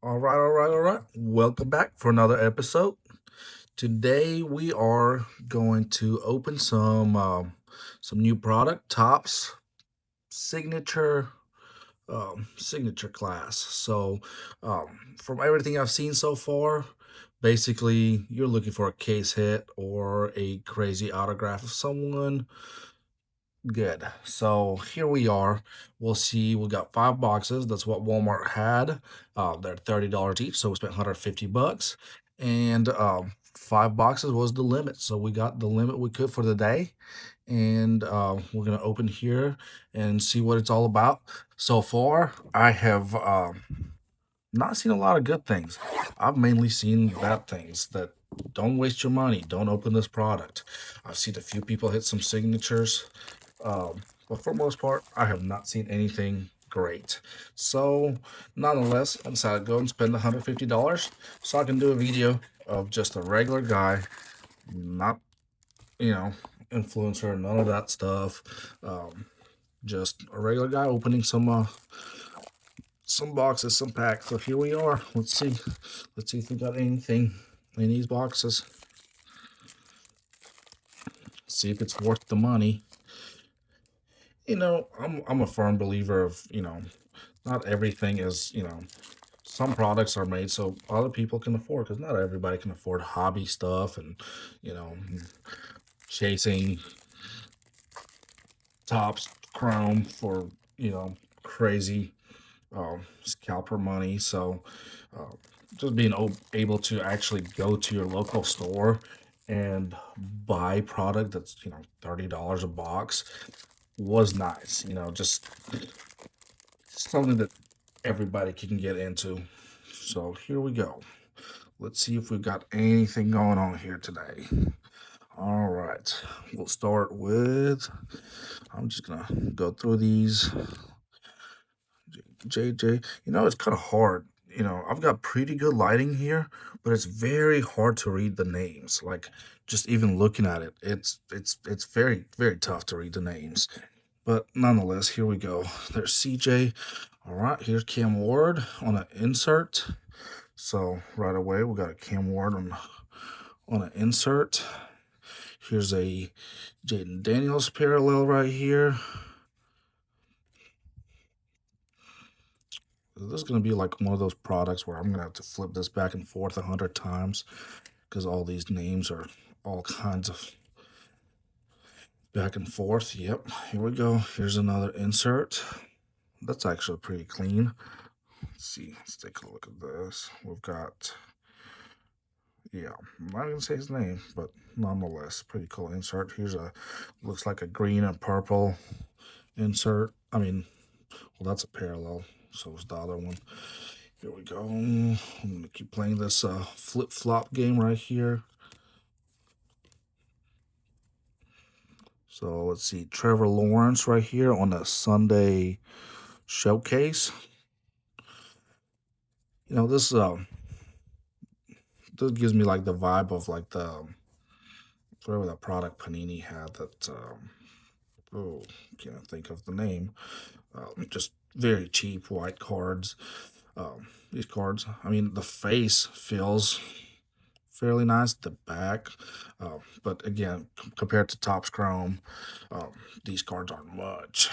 All right. Welcome back for another episode. Today we are going to open some new product, Tops signature class. From everything I've seen so far, basically you're looking for a case hit or a crazy autograph of someone. Good. So here we are. We'll see. We got 5 boxes. That's what Walmart had. They're $30 each, so we spent 150 bucks. And 5 boxes was the limit. So we got the limit we could for the day. And we're gonna open here and see what it's all about. So far, I have not seen a lot of good things. I've mainly seen bad things that don't waste your money. Don't open this product. I've seen a few people hit some signatures. But for the most part, I have not seen anything great. So, nonetheless, I decided to go and spend $150 so I can do a video of just a regular guy, not, you know, influencer, none of that stuff. Just a regular guy opening some boxes, some packs. So here we are. Let's see. Let's see if we got anything in these boxes. See if it's worth the money. I'm a firm believer of, not everything is, some products are made so other people can afford, because not everybody can afford hobby stuff and, you know, chasing tops chrome for, crazy scalper money. So uh, just being able to actually go to your local store and buy product that's, $30 a box was nice. Just something that everybody can get into. So here we go. Let's see if we've got anything going on here today. All right, we'll start with, I'm just gonna go through these. JJ, it's kind of hard. I've got pretty good lighting here, but it's very hard to read the names. Like, just even looking at it, it's very, very tough to read the names. But nonetheless, here we go. There's CJ. All right, here's Cam Ward on an insert. So right away, we got a Cam Ward on an insert. Here's a Jaden Daniels parallel right here. This is going to be like one of those products where I'm going to have to flip this back and forth 100 times because all these names are all kinds of back and forth. Yep, here we go. Here's another insert. That's actually pretty clean. Let's see. Let's take a look at this. We've got, yeah, I'm not going to say his name, but nonetheless, pretty cool insert. Here's looks like a green and purple insert. I mean, well, that's a parallel. So is the other one. Here we go. I'm going to keep playing this flip-flop game right here. So let's see. Trevor Lawrence right here on the Sunday showcase. This gives me like the vibe of like the whatever that product Panini had that oh, can't think of the name. Just very cheap white cards. These cards, I mean, the face feels fairly nice, the back, but again, compared to Topps Chrome, these cards aren't much.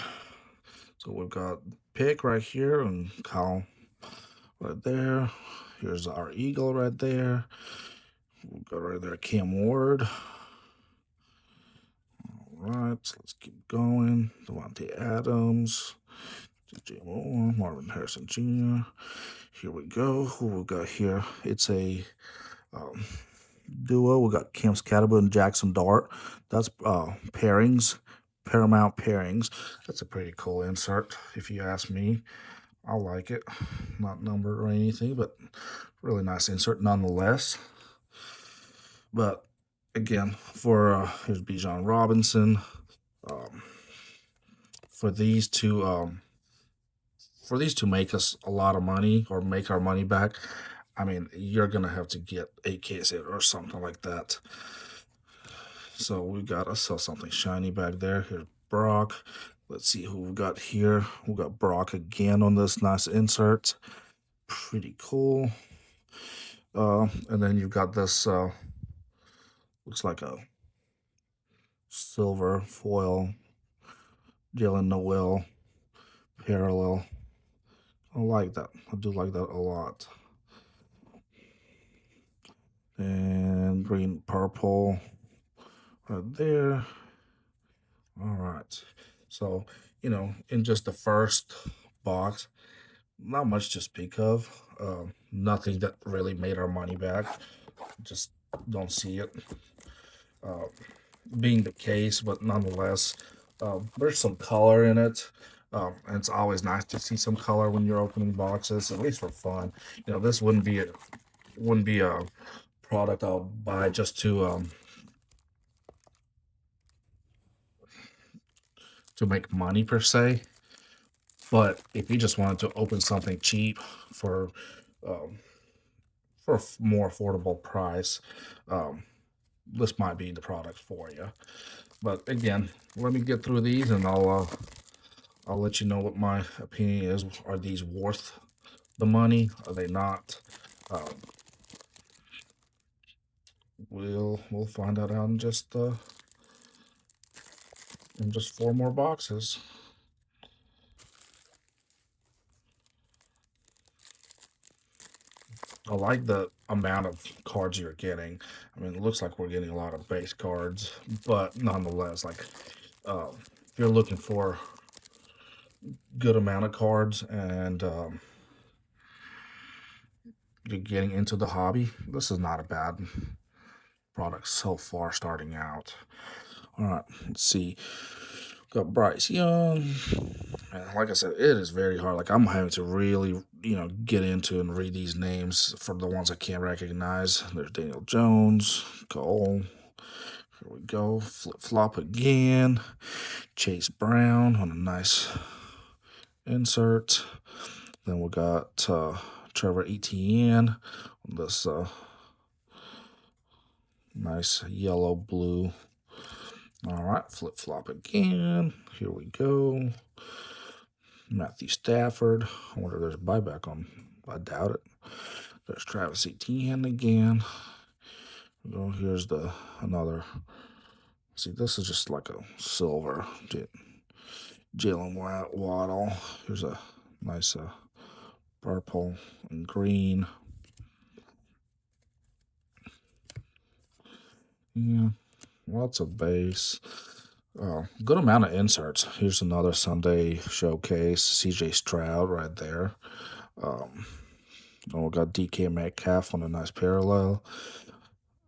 So we've got Pick right here and Kyle right there. Here's our Eagle right there. We've got right there Cam Ward. All right, so let's keep going. Devontae Adams, DJ Moore, Marvin Harrison Jr. Here we go. Who we got here? It's a duo. We got Cam Scatterwood and Jackson Dart. That's pairings, Paramount pairings. That's a pretty cool insert, if you ask me. I like it. Not numbered or anything, but really nice insert nonetheless. But again, here's Bijan Robinson. Um, for these to make us a lot of money or make our money back, I mean, you're gonna have to get a case hit or something like that. So we gotta sell something shiny back there. Here's Brock. Let's see who we've got here. We've got Brock again on this nice insert. pretty cool. And then you've got this, looks like a silver foil Jalen Noel parallel. I like that. I do like that a lot. And green, purple right there. All right. So, in just the first box, not much to speak of. Nothing that really made our money back. Just don't see it uh, being the case, but nonetheless, there's some color in it. And it's always nice to see some color when you're opening boxes, at least for fun. This wouldn't be a product I'll buy just to make money per se. But if you just wanted to open something cheap for um, for a more affordable price, um, this might be the product for you. But again, let me get through these, and I'll let you know what my opinion is. Are these worth the money? Are they not? Um, we'll find out in just 4 more boxes. I like the amount of cards you're getting. I mean, it looks like we're getting a lot of base cards, but nonetheless, like if you're looking for good amount of cards and you're getting into the hobby, this is not a bad product so far starting out. All right, let's see. Got Bryce Young. And like I said, it is very hard. Like I'm having to really, get into and read these names for the ones I can't recognize. There's Daniel Jones, Cole. Here we go. Flip flop again. Chase Brown on a nice insert. Then we got Trevor Etienne on this nice yellow blue. All right, flip flop again. Here we go. Matthew Stafford. I wonder if there's a buyback on. I doubt it. There's Travis Etienne again. Oh, here's another. See, this is just like a silver Jalen Waddle. Here's a nice purple and green. Yeah, lots of base. Good amount of inserts. Here's another Sunday showcase. CJ Stroud right there. We got DK Metcalf on a nice parallel.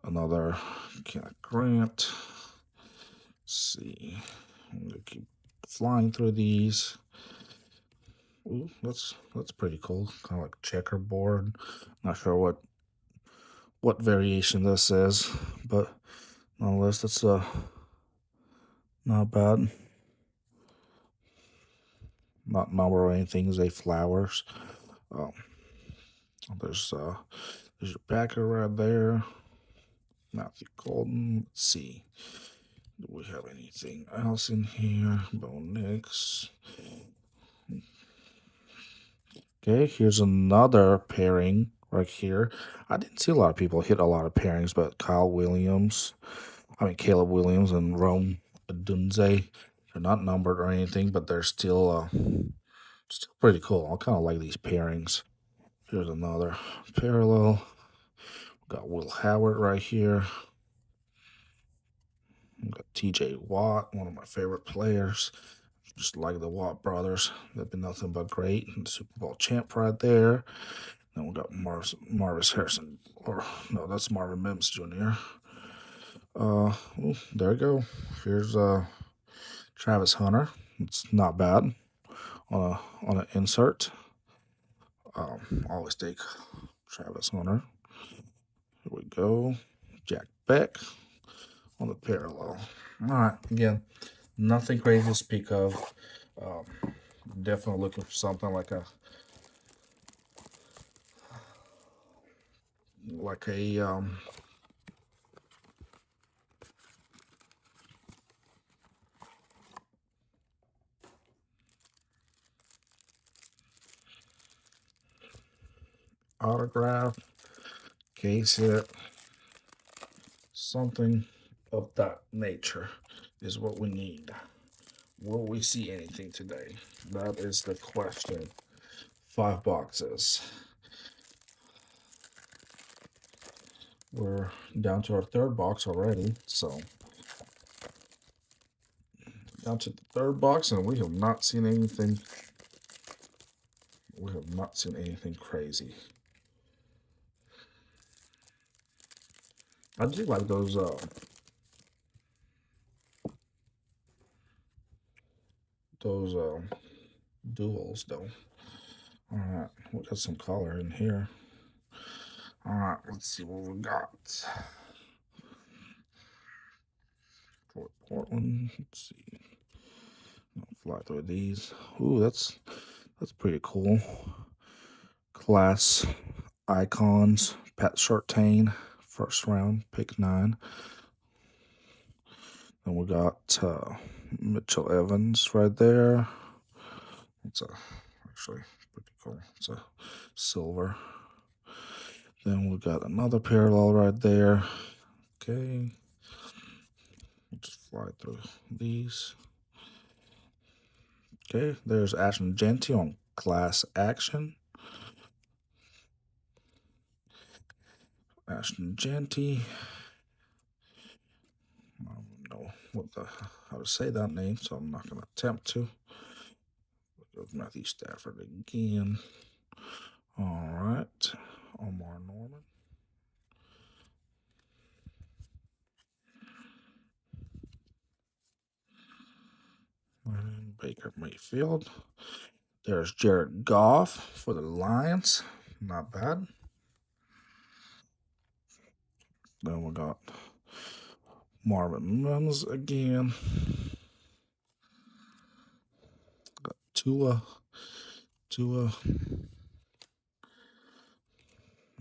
Another Grant. Let's see. I'm gonna keep flying through these. Ooh, that's pretty cool. Kind of like checkerboard. Not sure what variation this is, but nonetheless, that's not bad. Not number or anything. Is a flowers. Um, there's your backer right there. Matthew Golden. Let's see. Do we have anything else in here? Bo Nix. Okay, here's another pairing right here. I didn't see a lot of people hit a lot of pairings, but Caleb Williams and Rome Dunze. They're not numbered or anything, but they're still pretty cool. I kind of like these pairings. Here's another parallel. Got Will Howard right here. Got TJ Watt, one of my favorite players. Just like the Watt brothers. They've been nothing but great. And the Super Bowl champ right there. Then we got Marvis Harrison. Or, no, that's Marvin Mims Jr. There we go. Here's Travis Hunter. It's not bad on an insert. Always take Travis Hunter. Here we go. Jack Beck on the parallel. All right, again, nothing crazy to speak of. Definitely looking for something like a autograph, case hit, something of that nature is what we need. Will we see anything today? That is the question. 5 boxes. We're down to our 3rd box already, so down to the 3rd box, and we have not seen anything. We have not seen anything crazy. I do like those duels though. All right, we got some color in here. All right, let's see what we got. For Portland, let's see. I'll fly through these. Ooh, that's pretty cool. Class icons. Pat Surtain, 1st round, pick 9. Then we got Mitchell Evans right there. It's actually pretty cool. It's a silver. Then we got another parallel right there. Okay. We'll just fly through these. Okay, there's Ashton Genty on Class Action. Ashton Genty. I don't know how to say that name, so I'm not going to attempt to. We'll go with Matthew Stafford again. All right, Omar Norman. And Baker Mayfield. There's Jared Goff for the Lions. Not bad. Then we got Marvin Mims again. Got Tua.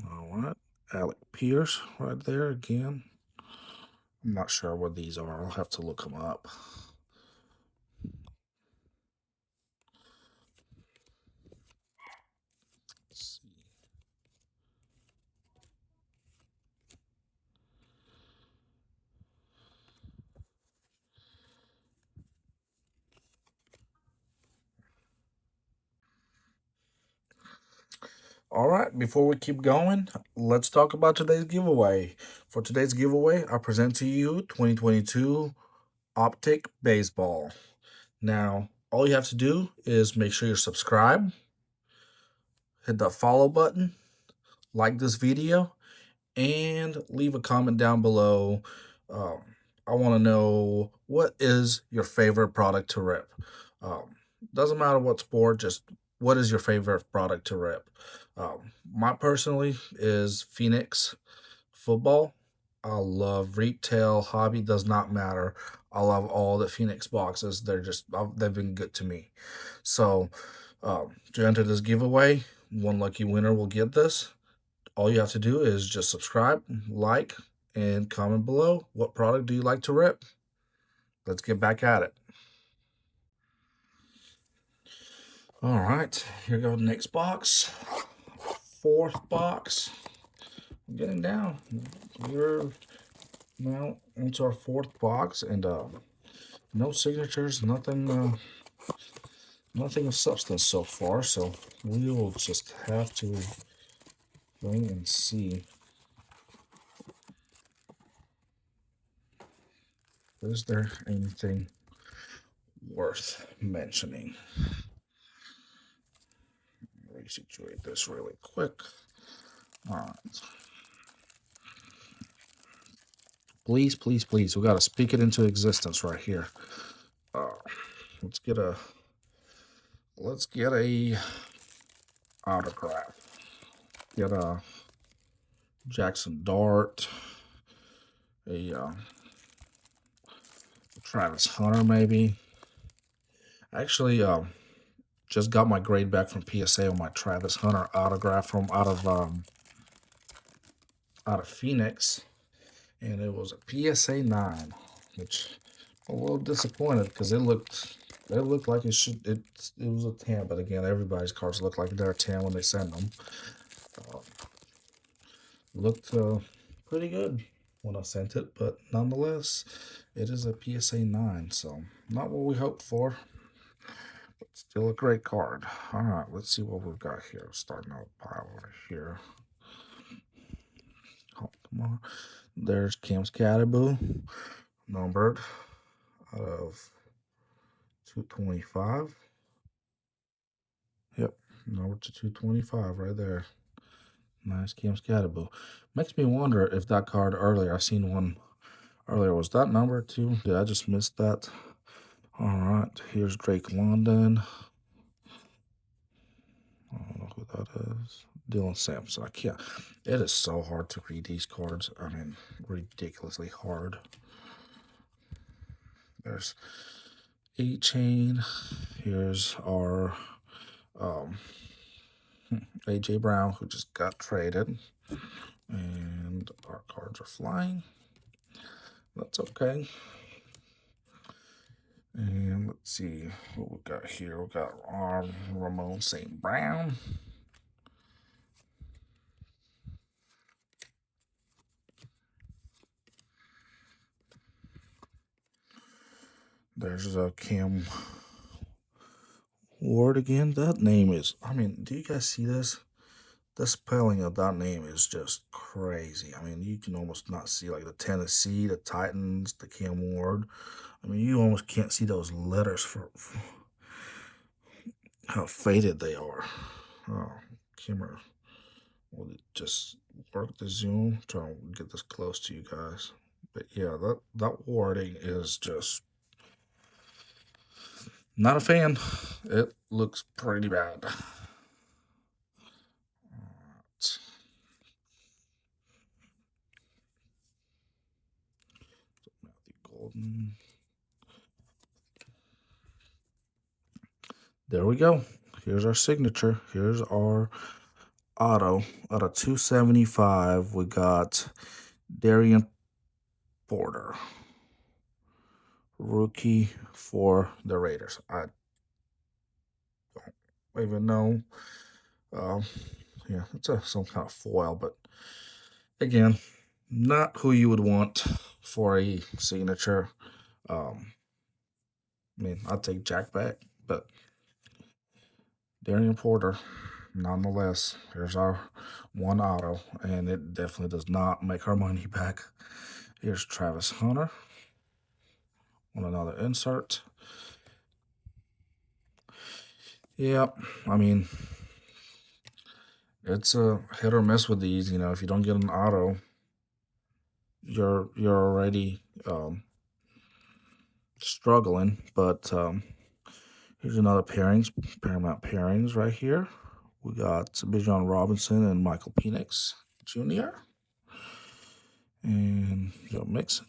All right. Alec Pierce right there again. I'm not sure what these are. I'll have to look them up. Let's see. All right, before we keep going, let's talk about today's giveaway. For today's giveaway, I present to you 2022 Optic Baseball. Now, all you have to do is make sure you're subscribed, hit the follow button, like this video, and leave a comment down below. Um, I want to know, what is your favorite product to rip? Doesn't matter what sport, just what is your favorite product to rip? My personally is Phoenix football. I love retail, hobby, does not matter. I love all the Phoenix boxes. They've been good to me. So, to enter this giveaway, one lucky winner will get this. All you have to do is just subscribe, like, and comment below. What product do you like to rip? Let's get back at it. All right, here goes the next box. 4th box. I'm getting down. We're now into our 4th box, and no signatures, nothing of substance so far. So we will just have to wait and see. Is there anything worth mentioning? Resituate this really quick. All right. Please, please, please. We got to speak it into existence right here. Let's get a autograph. Get a Jackson Dart. A Travis Hunter maybe. Actually, just got my grade back from PSA on my Travis Hunter autograph from out of Phoenix, and it was a PSA 9, which I'm a little disappointed because it looked like it was a 10, but again, everybody's cards look like they're a 10 when they send them. Uh, Looked pretty good when I sent it, but nonetheless, it is a PSA 9, so not what we hoped for, but still a great card. All right, let's see what we've got here. Starting out pile over here. Oh, come on. There's Cam's Caribou, numbered out of 225. Yep, number to 225 right there. Nice Cam's Caribou. Makes me wonder if that card earlier, I seen one earlier, was that number too? Did I just miss that? All right, here's Drake London. I don't know who that is. Dylan Sampson. I can't. It is so hard to read these cards. I mean, ridiculously hard. There's A-Chain. Here's our AJ Brown, who just got traded. And our cards are flying. That's okay. And let's see what we got here. We got our Ramon St. Brown. There's a Cam Ward again. That name is, I mean, do you guys see this? The spelling of that name is just crazy. I mean, you can almost not see like the Tennessee, the Titans, the Cam Ward. I mean, you almost can't see those letters for how faded they are. Oh, camera. Will it just work the zoom? Try to get this close to you guys. But yeah, that wording is just not a fan. It looks pretty bad. Right. Matthew Golden. There we go. Here's our signature. Here's our auto. Out of 275, we got Darian Porter, rookie for the Raiders. I don't even know. Um, yeah, it's some kind of foil, but again, not who you would want for a signature. I mean, I'll take Jack back, but Darian Porter, nonetheless, here's our one auto, and it definitely does not make our money back. Here's Travis Hunter on another insert. Yeah, I mean, it's a hit or miss with these. You know, if you don't get an auto, you're already struggling. But here's another Paramount pairings right here. We got Bijan Robinson and Michael Penix Jr. And Joe Mixon.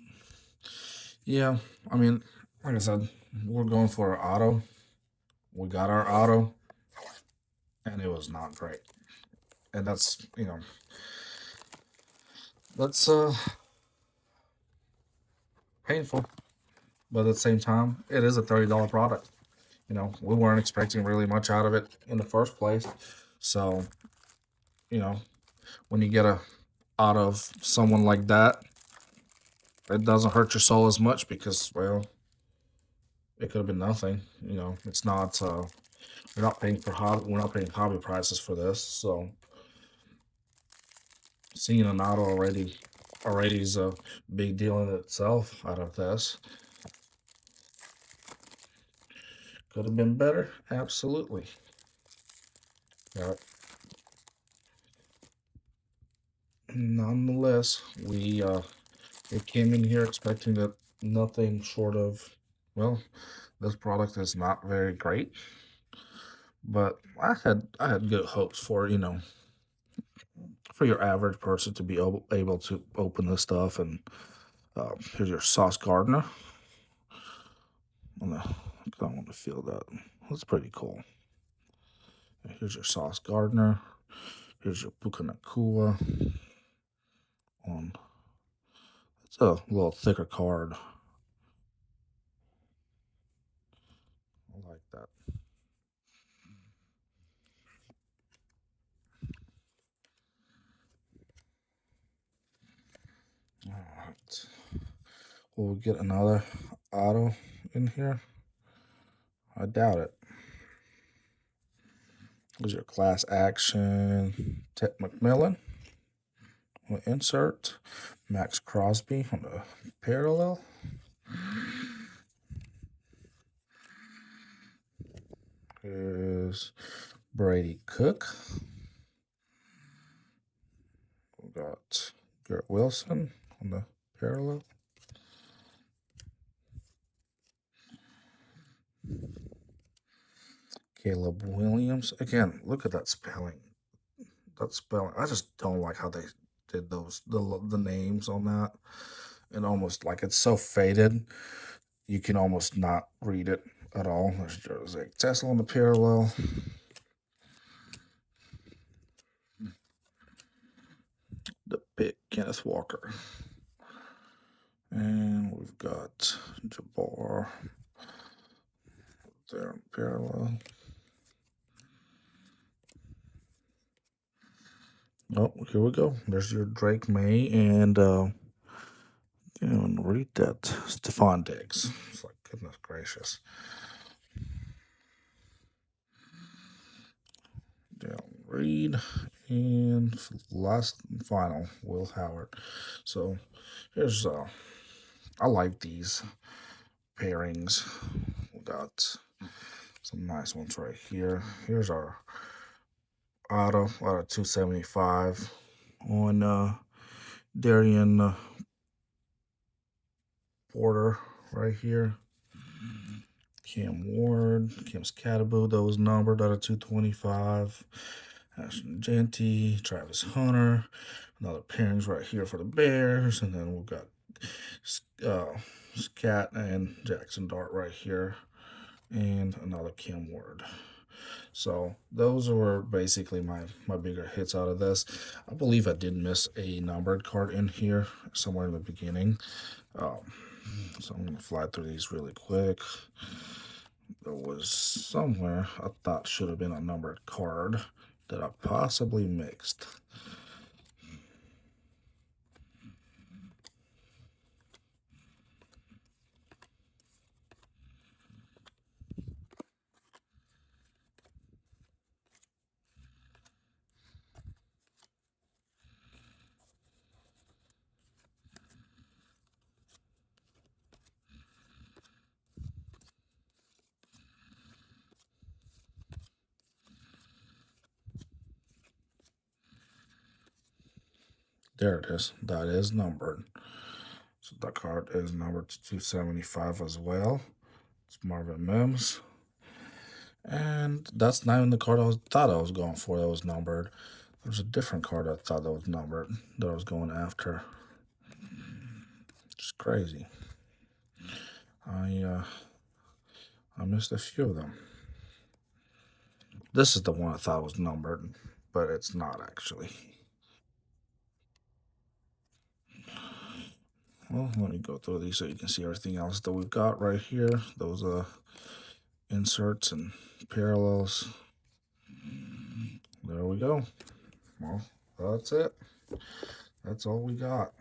Yeah, I mean, like I said, we're going for our auto. We got our auto, and it was not great. And that's, you know, that's painful. But at the same time, it is a $30 product. You know, we weren't expecting really much out of it in the first place. So, you know, when you get a out of someone like that, it doesn't hurt your soul as much because, well, it could have been nothing. You know, it's not. We're not paying for hobby. We're not paying hobby prices for this. So, seeing an auto already is a big deal in itself. Out of this, could have been better. Absolutely. Yeah. Nonetheless, we came in here expecting that nothing short of, well, this product is not very great, but I had good hopes for, you know, for your average person to be able to open this stuff. And here's your Sauce Gardner. I don't want to feel that. That's pretty cool. And here's your Sauce Gardner. Here's your Puka Nakua. It's a little thicker card. I like that. Right. Will we get another auto in here? I doubt it. Here's your class action. Ted McMillan. We'll insert Max Crosby on the parallel. Here's Brady Cook. We got Garrett Wilson on the parallel. Caleb Williams. Again, look at that spelling. That spelling. I just don't like how they did the names on that. And almost like it's so faded, you can almost not read it at all. There's Jose Tesla on the parallel. The big Kenneth Walker. And we've got Jabbar there on parallel. Oh, here we go. There's your Drake May and read that Stephon Diggs. It's like, goodness gracious. Dale Reed and last and final Will Howard. So here's I like these pairings. We got some nice ones right here. Here's our auto out of 275 on Darian Porter right here. Cam Ward, Kim's Cataboo, those numbered out of 225. Ashton Genty, Travis Hunter, another pairings right here for the Bears, and then we've got Scat and Jackson Dart right here, and another Cam Ward. So those were basically my bigger hits out of this. I believe I did miss a numbered card in here somewhere in the beginning. So I'm going to fly through these really quick. There was somewhere I thought should have been a numbered card that I possibly mixed. There it is. That is numbered. So that card is numbered to 275 as well. It's Marvin Mims. And that's not even the card thought I was going for that was numbered. There's a different card I thought that was numbered that I was going after. Just crazy. I missed a few of them. This is the one I thought was numbered, but it's not actually. Well, let me go through these so you can see everything else that we've got right here. Those inserts and parallels. There we go. Well, that's it. That's all we got.